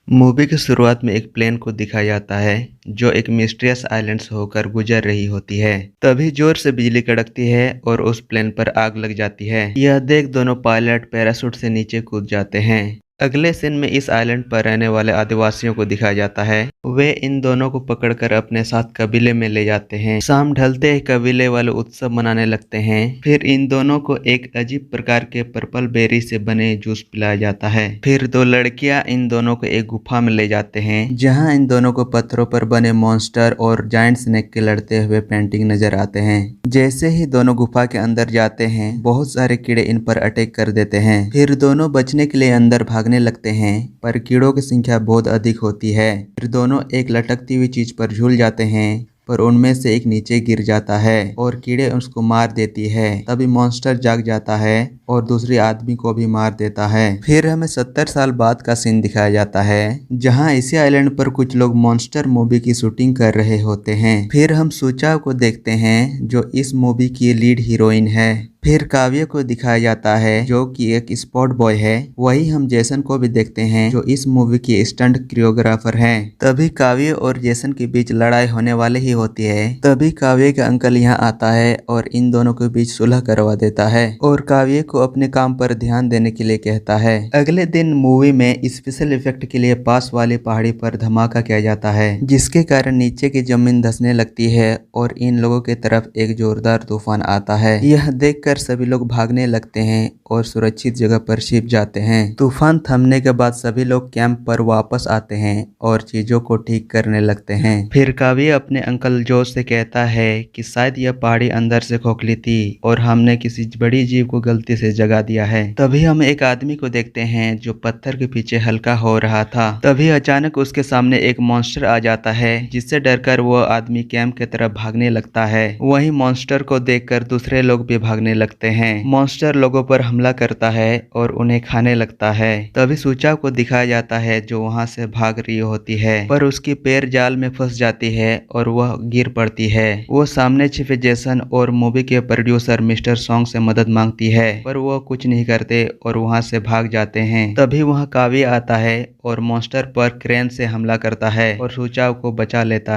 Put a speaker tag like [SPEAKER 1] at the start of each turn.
[SPEAKER 1] Movie की शुरुआत में एक प्लेन को दिखाया जाता है जो एक मिस्टीरियस आइलैंड से होकर गुजर रही होती है। तभी जोर से बिजली कड़कती है और उस प्लेन पर आग लग जाती है। यह देख दोनों पायलट पैराशूट से नीचे कूद जाते हैं। अगले सीन में इस आइलैंड पर रहने वाले आदिवासियों को दिखाया जाता है। वे इन दोनों को पकड़कर अपने साथ कबीले में ले जाते हैं। शाम ढलते ही कबीले वाले उत्सव मनाने लगते हैं। फिर इन दोनों को एक अजीब प्रकार के पर्पल बेरी से बने जूस पिलाया जाता है। फिर दो लड़कियां इन दोनों को एक गुफा में ले जाते हैं जहां इन दोनों को पत्थरों पर बने मॉन्स्टर और जायंट स्नेक के लड़ते हुए पेंटिंग नजर आते हैं। जैसे ही दोनों गुफा के अंदर जाते हैं बहुत सारे कीड़े इन पर अटैक कर देते हैं। फिर दोनों बचने के लिए अंदर भागने लगते हैं पर कीड़ों की संख्या बहुत अधिक होती है। फिर दोनों एक लटकती हुई चीज पर झूल जाते हैं पर उनमें से एक नीचे गिर जाता है और कीड़े उसको मार देती है। तभी मॉन्स्टर जाग जाता है और दूसरे आदमी को भी मार देता है। फिर हमें 70 साल बाद का सीन दिखाया जाता है जहां इसी आइलैंड पर कुछ लोग मॉन्स्टर मूवी की शूटिंग कर रहे होते हैं। फिर हम सुचाव को देखते हैं जो इस मूवी की लीड हीरोइन है। फिर काव्य को दिखाया जाता है जो कि एक स्पॉट बॉय है। वही हम जेसन को भी देखते हैं जो इस मूवी की स्टंट कोरियोग्राफर हैं। तभी काव्य और जेसन के बीच लड़ाई होने वाली ही होती है। तभी काव्य का अंकल यहाँ आता है और इन दोनों के बीच सुलह करवा देता है और काव्य को अपने काम पर ध्यान देने के लिए कहता है। अगले दिन मूवी में स्पेशल इफेक्ट के लिए पास वाली पहाड़ी पर धमाका किया जाता है जिसके कारण नीचे की जमीन धंसने लगती है और इन लोगों की तरफ एक जोरदार तूफान आता है। यह देखकर सभी लोग भागने लगते हैं और सुरक्षित जगह पर छिप जाते हैं। तूफान थमने के बाद सभी लोग कैंप पर वापस आते हैं और चीजों को ठीक करने लगते हैं। फिर काव्य अपने अंकल जोश से कहता है कि शायद यह पहाड़ी अंदर से खोखली थी और हमने किसी बड़ी जीव को गलती से जगा दिया है। तभी हम एक आदमी को देखते हैं जो पत्थर के पीछे हल्का हो रहा था। तभी अचानक उसके सामने एक मॉन्स्टर आ जाता है जिससे डरकर वो आदमी कैंप की तरफ भागने लगता है। वही मॉन्स्टर को देखकर दूसरे लोग भी भागने लगते हैं। मॉन्स्टर लोगों पर हमला करता है और उन्हें खाने लगता है। तभी सुचाव को दिखाया जाता है जो वहां से भाग रही होती है पर उसकी पैर जाल में फंस जाती है और वह गिर पड़ती है। वो सामने छिपे जेसन और मूवी के प्रोड्यूसर मिस्टर सॉन्ग से मदद मांगती है पर वो कुछ नहीं करते और वहां से भाग जाते हैं। तभी वहां काव्य आता है और मॉन्स्टर पर क्रेन से हमला करता है और सुचाव को बचा लेता है।